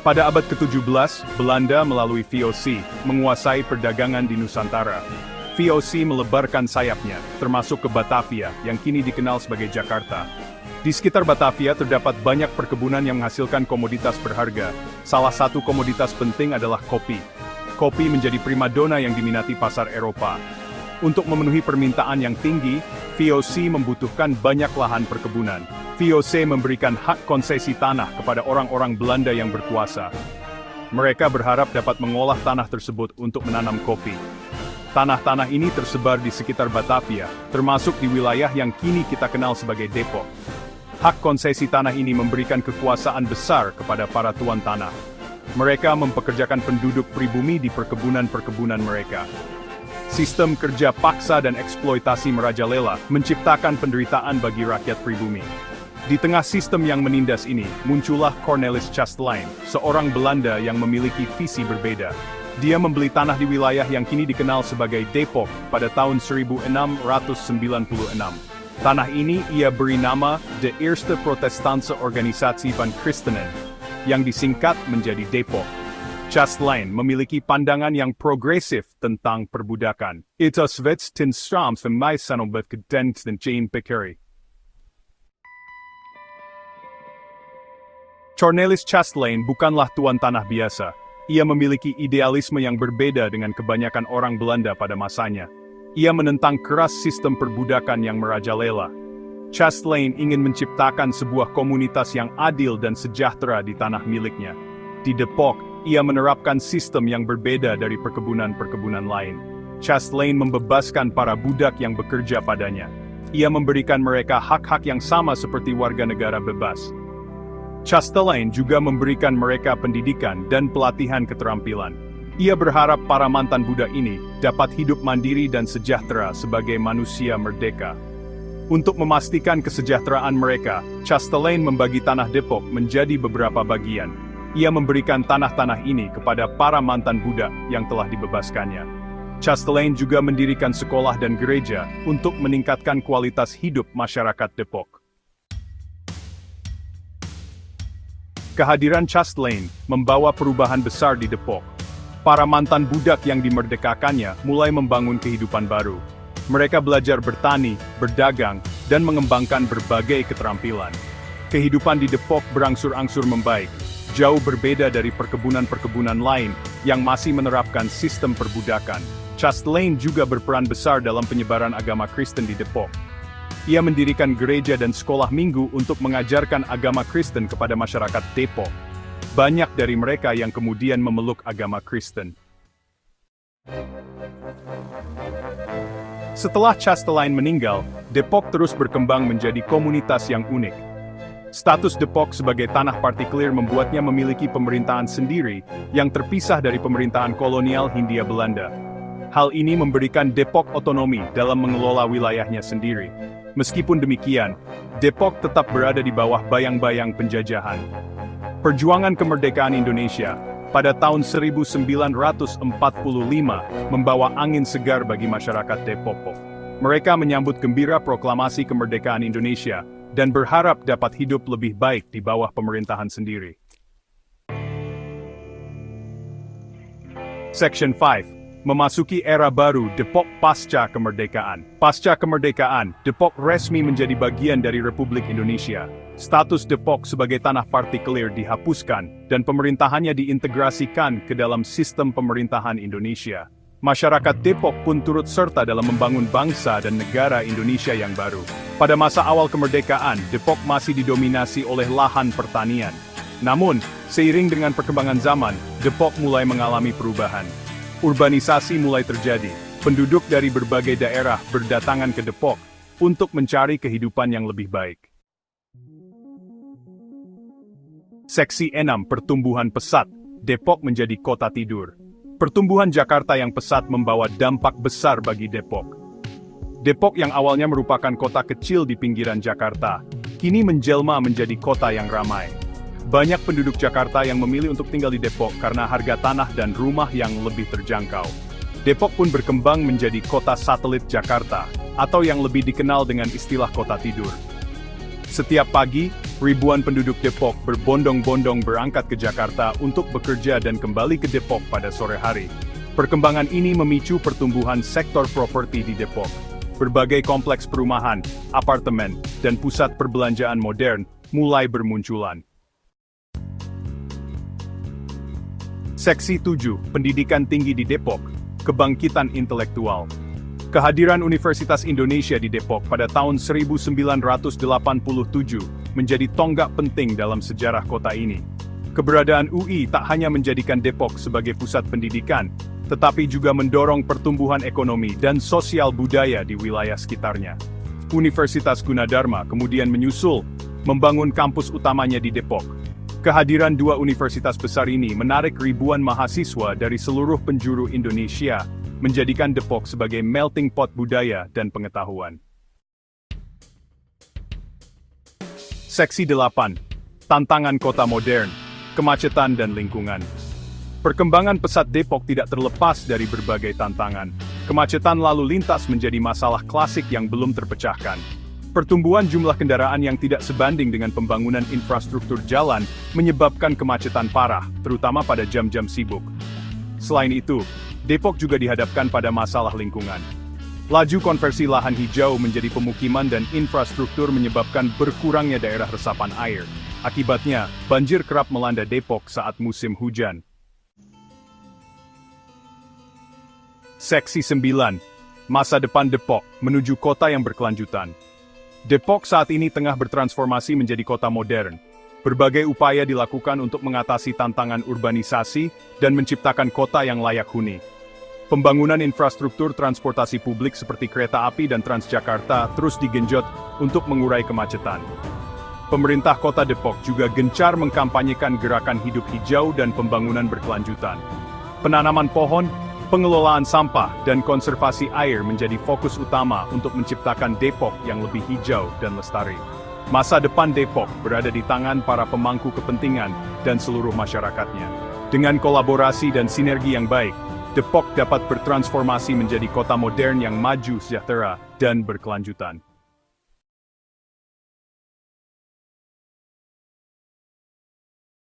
Pada abad ke-17, Belanda melalui VOC menguasai perdagangan di Nusantara. VOC melebarkan sayapnya, termasuk ke Batavia, yang kini dikenal sebagai Jakarta. Di sekitar Batavia terdapat banyak perkebunan yang menghasilkan komoditas berharga. Salah satu komoditas penting adalah kopi. Kopi menjadi primadona yang diminati pasar Eropa. Untuk memenuhi permintaan yang tinggi, VOC membutuhkan banyak lahan perkebunan. VOC memberikan hak konsesi tanah kepada orang-orang Belanda yang berkuasa. Mereka berharap dapat mengolah tanah tersebut untuk menanam kopi. Tanah-tanah ini tersebar di sekitar Batavia, termasuk di wilayah yang kini kita kenal sebagai Depok. Hak konsesi tanah ini memberikan kekuasaan besar kepada para tuan tanah. Mereka mempekerjakan penduduk pribumi di perkebunan-perkebunan mereka. Sistem kerja paksa dan eksploitasi merajalela menciptakan penderitaan bagi rakyat pribumi. Di tengah sistem yang menindas ini, muncullah Cornelis Chastelain, seorang Belanda yang memiliki visi berbeda. Dia membeli tanah di wilayah yang kini dikenal sebagai Depok pada tahun 1696. Tanah ini ia beri nama De Eerste Protestantse Organisatie van Christenen, yang disingkat menjadi Depok. Chastelain memiliki pandangan yang progresif tentang perbudakan. Itu svets ten strams van mij zijn onbekend dan Jane Pickery. Cornelis Chastelain bukanlah tuan tanah biasa. Ia memiliki idealisme yang berbeda dengan kebanyakan orang Belanda pada masanya. Ia menentang keras sistem perbudakan yang merajalela. Chastelain ingin menciptakan sebuah komunitas yang adil dan sejahtera di tanah miliknya. Di Depok, ia menerapkan sistem yang berbeda dari perkebunan-perkebunan lain. Chastelain membebaskan para budak yang bekerja padanya. Ia memberikan mereka hak-hak yang sama seperti warga negara bebas. Chastelain juga memberikan mereka pendidikan dan pelatihan keterampilan. Ia berharap para mantan budak ini dapat hidup mandiri dan sejahtera sebagai manusia merdeka. Untuk memastikan kesejahteraan mereka, Chastelain membagi tanah Depok menjadi beberapa bagian. Ia memberikan tanah-tanah ini kepada para mantan budak yang telah dibebaskannya. Chastelain juga mendirikan sekolah dan gereja untuk meningkatkan kualitas hidup masyarakat Depok. Kehadiran Chastelain membawa perubahan besar di Depok. Para mantan budak yang dimerdekakannya mulai membangun kehidupan baru. Mereka belajar bertani, berdagang, dan mengembangkan berbagai keterampilan. Kehidupan di Depok berangsur-angsur membaik, jauh berbeda dari perkebunan-perkebunan lain yang masih menerapkan sistem perbudakan. Chastelain juga berperan besar dalam penyebaran agama Kristen di Depok. Ia mendirikan gereja dan sekolah minggu untuk mengajarkan agama Kristen kepada masyarakat Depok. Banyak dari mereka yang kemudian memeluk agama Kristen. Setelah Chastelain meninggal, Depok terus berkembang menjadi komunitas yang unik. Status Depok sebagai tanah partikelir membuatnya memiliki pemerintahan sendiri yang terpisah dari pemerintahan kolonial Hindia Belanda. Hal ini memberikan Depok otonomi dalam mengelola wilayahnya sendiri. Meskipun demikian, Depok tetap berada di bawah bayang-bayang penjajahan. Perjuangan kemerdekaan Indonesia pada tahun 1945 membawa angin segar bagi masyarakat Depok. Mereka menyambut gembira proklamasi kemerdekaan Indonesia dan berharap dapat hidup lebih baik di bawah pemerintahan sendiri. Section 5. Memasuki era baru Depok pasca kemerdekaan. Pasca kemerdekaan, Depok resmi menjadi bagian dari Republik Indonesia. Status Depok sebagai tanah partikelir dihapuskan dan pemerintahannya diintegrasikan ke dalam sistem pemerintahan Indonesia. Masyarakat Depok pun turut serta dalam membangun bangsa dan negara Indonesia yang baru. Pada masa awal kemerdekaan, Depok masih didominasi oleh lahan pertanian. Namun, seiring dengan perkembangan zaman, Depok mulai mengalami perubahan. Urbanisasi mulai terjadi. Penduduk dari berbagai daerah berdatangan ke Depok untuk mencari kehidupan yang lebih baik. Seksi 6. Pertumbuhan pesat. Depok menjadi kota tidur. Pertumbuhan Jakarta yang pesat membawa dampak besar bagi Depok. Depok yang awalnya merupakan kota kecil di pinggiran Jakarta, kini menjelma menjadi kota yang ramai. Banyak penduduk Jakarta yang memilih untuk tinggal di Depok karena harga tanah dan rumah yang lebih terjangkau. Depok pun berkembang menjadi kota satelit Jakarta, atau yang lebih dikenal dengan istilah kota tidur. Setiap pagi, ribuan penduduk Depok berbondong-bondong berangkat ke Jakarta untuk bekerja dan kembali ke Depok pada sore hari. Perkembangan ini memicu pertumbuhan sektor properti di Depok. Berbagai kompleks perumahan, apartemen, dan pusat perbelanjaan modern mulai bermunculan. Seksi 7, Pendidikan Tinggi di Depok, Kebangkitan Intelektual. Kehadiran Universitas Indonesia di Depok pada tahun 1987 menjadi tonggak penting dalam sejarah kota ini. Keberadaan UI tak hanya menjadikan Depok sebagai pusat pendidikan, tetapi juga mendorong pertumbuhan ekonomi dan sosial budaya di wilayah sekitarnya. Universitas Gunadarma kemudian menyusul, membangun kampus utamanya di Depok. Kehadiran dua universitas besar ini menarik ribuan mahasiswa dari seluruh penjuru Indonesia, menjadikan Depok sebagai melting pot budaya dan pengetahuan. Seksi 8. Tantangan Kota Modern, Kemacetan dan Lingkungan. Perkembangan pesat Depok tidak terlepas dari berbagai tantangan. Kemacetan lalu lintas menjadi masalah klasik yang belum terpecahkan. Pertumbuhan jumlah kendaraan yang tidak sebanding dengan pembangunan infrastruktur jalan menyebabkan kemacetan parah, terutama pada jam-jam sibuk. Selain itu, Depok juga dihadapkan pada masalah lingkungan. Laju konversi lahan hijau menjadi pemukiman dan infrastruktur menyebabkan berkurangnya daerah resapan air. Akibatnya, banjir kerap melanda Depok saat musim hujan. Seksi 9. Masa depan Depok menuju kota yang berkelanjutan. Depok saat ini tengah bertransformasi menjadi kota modern. Berbagai upaya dilakukan untuk mengatasi tantangan urbanisasi dan menciptakan kota yang layak huni. Pembangunan infrastruktur transportasi publik seperti kereta api dan Transjakarta terus digenjot untuk mengurai kemacetan. Pemerintah Kota Depok juga gencar mengkampanyekan gerakan hidup hijau dan pembangunan berkelanjutan. Penanaman pohon, pengelolaan sampah, dan konservasi air menjadi fokus utama untuk menciptakan Depok yang lebih hijau dan lestari. Masa depan Depok berada di tangan para pemangku kepentingan dan seluruh masyarakatnya. Dengan kolaborasi dan sinergi yang baik, Depok dapat bertransformasi menjadi kota modern yang maju, sejahtera, dan berkelanjutan.